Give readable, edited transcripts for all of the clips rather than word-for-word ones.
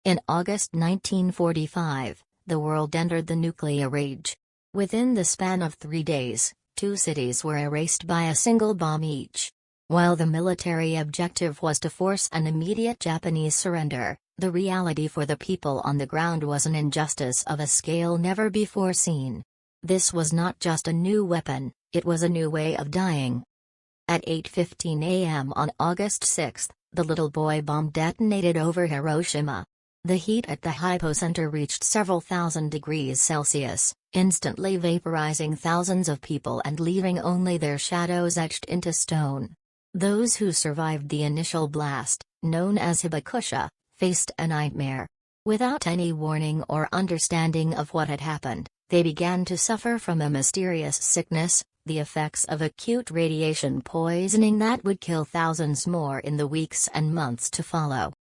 In August 1945, the world entered the nuclear age. Within the span of 3 days, 2 cities were erased by a single bomb each. While the military objective was to force an immediate Japanese surrender, the reality for the people on the ground was an injustice of a scale never before seen. This was not just a new weapon, it was a new way of dying. At 8:15 a.m. on August 6, the little boy bomb detonated over Hiroshima. The heat at the hypocenter reached several thousand degrees Celsius, instantly vaporizing thousands of people and leaving only their shadows etched into stone. Those who survived the initial blast, known as Hibakusha, faced a nightmare. Without any warning or understanding of what had happened, they began to suffer from a mysterious sickness, the effects of acute radiation poisoning that would kill thousands more in the weeks and months to follow.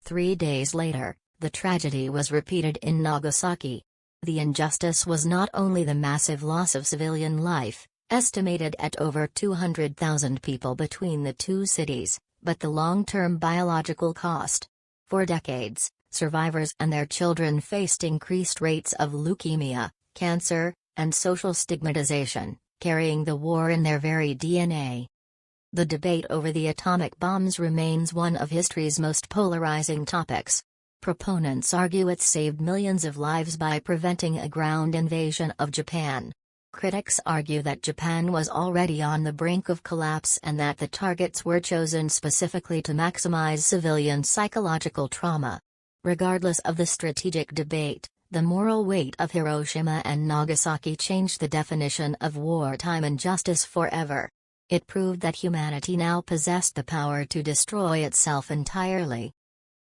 3 days later, the tragedy was repeated in Nagasaki. The injustice was not only the massive loss of civilian life, estimated at over 200,000 people between the 2 cities, but the long-term biological cost. For decades, survivors and their children faced increased rates of leukemia, cancer, and social stigmatization, carrying the war in their very DNA. The debate over the atomic bombs remains one of history's most polarizing topics. Proponents argue it saved millions of lives by preventing a ground invasion of Japan. Critics argue that Japan was already on the brink of collapse and that the targets were chosen specifically to maximize civilian psychological trauma. Regardless of the strategic debate, the moral weight of Hiroshima and Nagasaki changed the definition of wartime injustice forever. It proved that humanity now possessed the power to destroy itself entirely.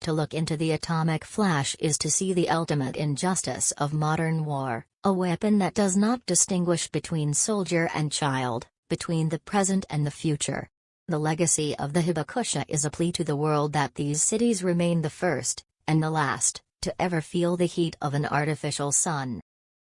To look into the atomic flash is to see the ultimate injustice of modern war, a weapon that does not distinguish between soldier and child, between the present and the future. The legacy of the Hibakusha is a plea to the world that these cities remain the first, and the last, to ever feel the heat of an artificial sun.